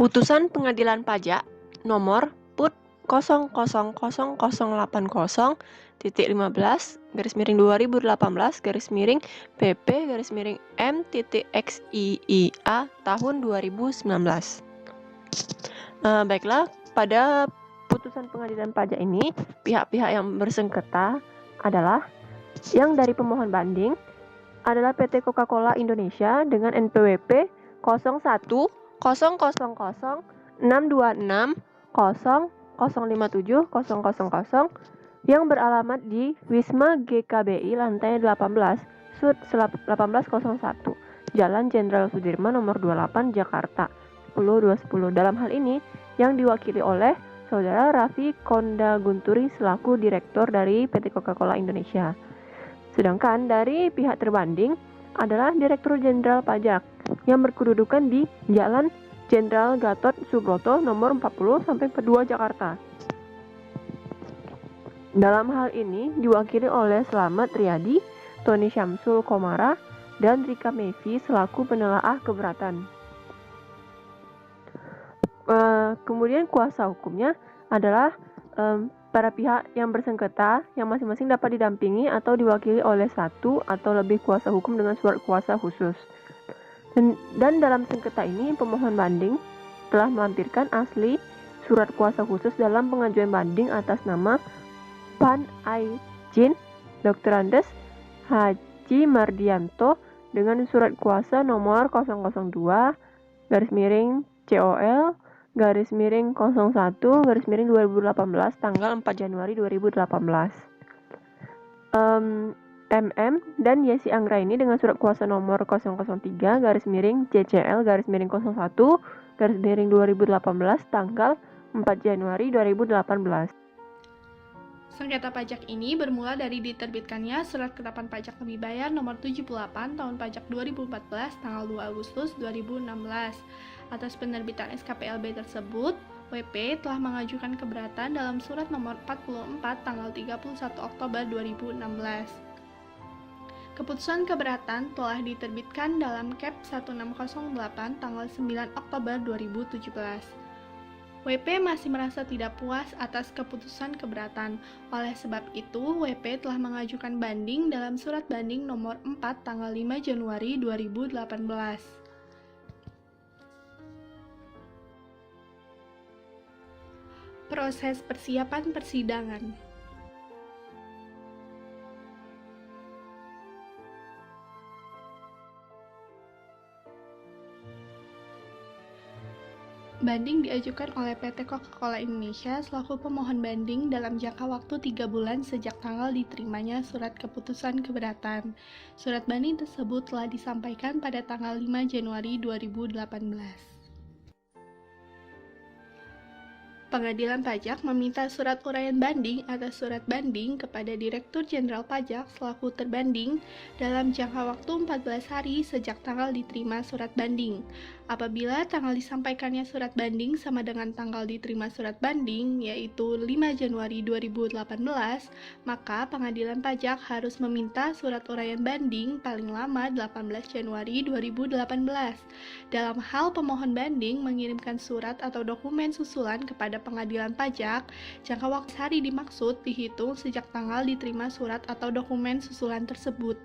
Putusan Pengadilan Pajak nomor PUT 000080/2018/PP-M.XIIA tahun 2019. Baiklah, pada putusan Pengadilan Pajak ini, pihak-pihak yang bersengketa adalah yang dari pemohon banding adalah PT Coca-Cola Indonesia dengan NPWP 01/626/00057/000 yang beralamat di Wisma GKBI lantai 18 Sud 1801 Jalan Jenderal Sudirman nomor 28 Jakarta 10210. Dalam hal ini yang diwakili oleh Saudara Raffi Konda Gunturi selaku Direktur dari PT Coca-Cola Indonesia. Sedangkan dari pihak terbanding adalah Direktur Jenderal Pajak yang berkedudukan di Jalan Jenderal Gatot Subroto nomor 40/42 Jakarta. Dalam hal ini diwakili oleh Slamet Riyadi, Tony Syamsul Komara, dan Rika Mevi selaku penelaah keberatan. Kemudian kuasa hukumnya adalah para pihak yang bersengketa yang masing-masing dapat didampingi atau diwakili oleh satu atau lebih kuasa hukum dengan surat kuasa khusus. Dan dalam sengketa ini pemohon banding telah melampirkan asli surat kuasa khusus dalam pengajuan banding atas nama Pan Aijin Dr. Andes Haji Mardianto dengan surat kuasa nomor 002-01-01-2018 tanggal 4 Januari 2018. MM dan Yesi Anggraini dengan surat kuasa nomor 003-CCL-01-01-2018 tanggal 4 Januari 2018. Sengketa pajak ini bermula dari diterbitkannya Surat Ketetapan Pajak Lebih Bayar Nomor 78 Tahun Pajak 2014 tanggal 2 Agustus 2016. Atas penerbitan SKPLB tersebut, WP telah mengajukan keberatan dalam Surat Nomor 44 tanggal 31 Oktober 2016. Keputusan keberatan telah diterbitkan dalam KEP 1608 tanggal 9 Oktober 2017. WP masih merasa tidak puas atas keputusan keberatan. Oleh sebab itu, WP telah mengajukan banding dalam Surat Banding Nomor 4 tanggal 5 Januari 2018. Proses persiapan persidangan. Banding diajukan oleh PT Coca-Cola Indonesia selaku pemohon banding dalam jangka waktu 3 bulan sejak tanggal diterimanya surat keputusan keberatan. Surat banding tersebut telah disampaikan pada tanggal 5 Januari 2018. Pengadilan Pajak meminta surat uraian banding atas surat banding kepada Direktur Jenderal Pajak selaku terbanding dalam jangka waktu 14 hari sejak tanggal diterima surat banding. Apabila tanggal disampaikannya surat banding sama dengan tanggal diterima surat banding, yaitu 5 Januari 2018, maka Pengadilan Pajak harus meminta surat uraian banding paling lama 18 Januari 2018. Dalam hal pemohon banding mengirimkan surat atau dokumen susulan kepada Pengadilan Pajak, jangka waktu hari dimaksud dihitung sejak tanggal diterima surat atau dokumen susulan tersebut.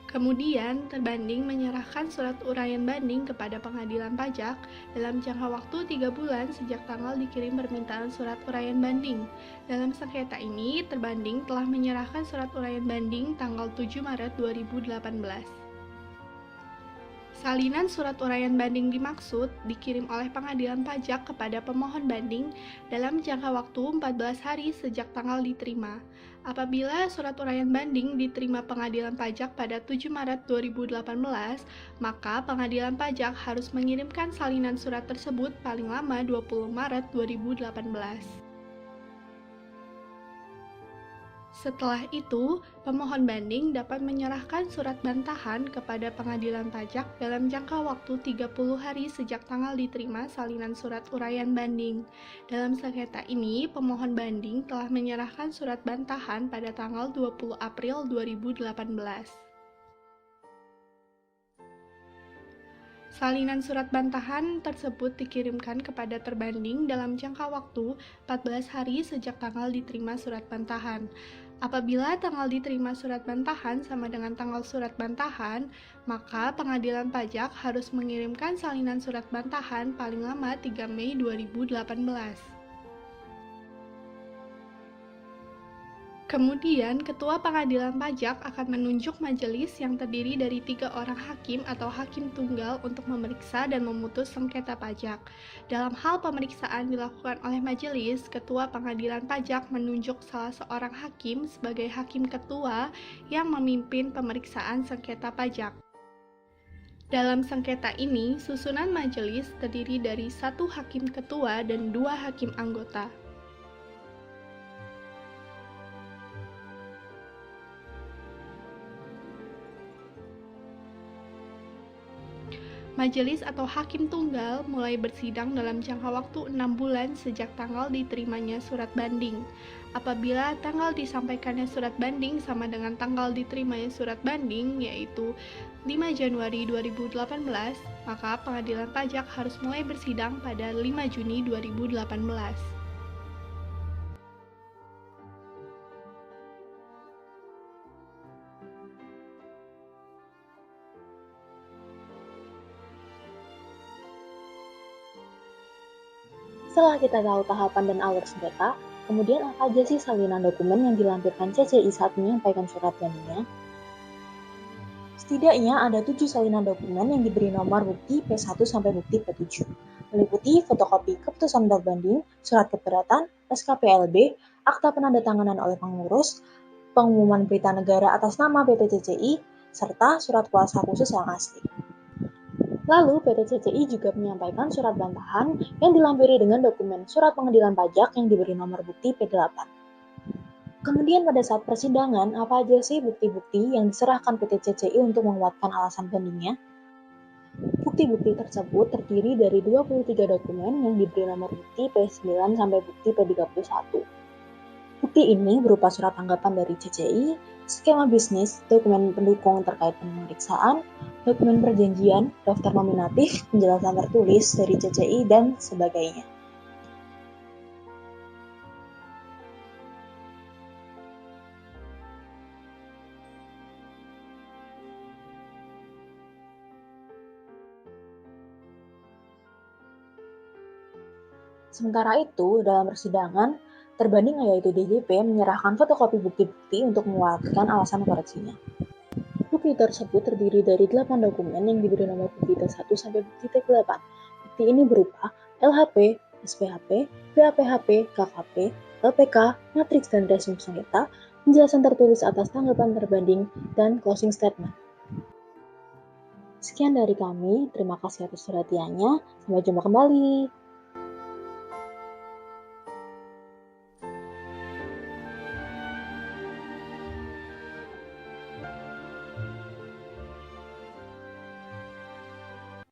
Kemudian, terbanding menyerahkan surat uraian banding kepada Pengadilan Pajak dalam jangka waktu 3 bulan sejak tanggal dikirim permintaan surat uraian banding. Dalam sengketa ini, terbanding telah menyerahkan surat uraian banding tanggal 7 Maret 2018. Salinan surat uraian banding dimaksud dikirim oleh Pengadilan Pajak kepada pemohon banding dalam jangka waktu 14 hari sejak tanggal diterima. Apabila surat uraian banding diterima Pengadilan Pajak pada 7 Maret 2018, maka Pengadilan Pajak harus mengirimkan salinan surat tersebut paling lama 20 Maret 2018. Setelah itu, pemohon banding dapat menyerahkan surat bantahan kepada Pengadilan Pajak dalam jangka waktu 30 hari sejak tanggal diterima salinan surat uraian banding. Dalam sengketa ini, pemohon banding telah menyerahkan surat bantahan pada tanggal 20 April 2018. Salinan surat bantahan tersebut dikirimkan kepada terbanding dalam jangka waktu 14 hari sejak tanggal diterima surat bantahan. Apabila tanggal diterima surat bantahan sama dengan tanggal surat bantahan, maka pengadilan pajak harus mengirimkan salinan surat bantahan paling lama 3 Mei 2018. Kemudian, Ketua Pengadilan Pajak akan menunjuk majelis yang terdiri dari 3 orang hakim atau hakim tunggal untuk memeriksa dan memutus sengketa pajak. Dalam hal pemeriksaan dilakukan oleh majelis, Ketua Pengadilan Pajak menunjuk salah seorang hakim sebagai hakim ketua yang memimpin pemeriksaan sengketa pajak. Dalam sengketa ini, susunan majelis terdiri dari 1 hakim ketua dan 2 hakim anggota. Majelis atau hakim tunggal mulai bersidang dalam jangka waktu 6 bulan sejak tanggal diterimanya surat banding. Apabila tanggal disampaikannya surat banding sama dengan tanggal diterimanya surat banding, yaitu 5 Januari 2018, maka pengadilan pajak harus mulai bersidang pada 5 Juni 2018. Setelah kita tahu tahapan dan alur sengketa, kemudian apa aja sih salinan dokumen yang dilampirkan CCI saat menyampaikan surat bandingnya? Setidaknya ada 7 salinan dokumen yang diberi nomor bukti P1 sampai bukti P7, meliputi fotokopi keputusan terbanding, surat keberatan, SKPLB, akta penandatanganan oleh pengurus, pengumuman berita negara atas nama PT CCI, serta surat kuasa khusus yang asli. Lalu, PT CCI juga menyampaikan surat bantahan yang dilampiri dengan dokumen surat pengadilan pajak yang diberi nomor bukti P8. Kemudian pada saat persidangan, apa aja sih bukti-bukti yang diserahkan PT CCI untuk menguatkan alasan bandingnya? Bukti-bukti tersebut terdiri dari 23 dokumen yang diberi nomor bukti P9 sampai bukti P31. Bukti ini berupa surat tanggapan dari CCI, skema bisnis, dokumen pendukung terkait pemeriksaan, dokumen perjanjian, daftar nominatif, penjelasan tertulis dari CCI, dan sebagainya. Sementara itu, dalam persidangan, terbanding yaitu DJP menyerahkan fotokopi bukti-bukti untuk menguatkan alasan koreksinya. Bukti tersebut terdiri dari 8 dokumen yang diberi nomor bukti T1 sampai bukti T8. Bukti ini berupa LHP, SPHP, BAPHP, KKP, LPK, matriks dan resume sengketa, penjelasan tertulis atas tanggapan terbanding, dan closing statement. Sekian dari kami, terima kasih atas perhatiannya, sampai jumpa kembali.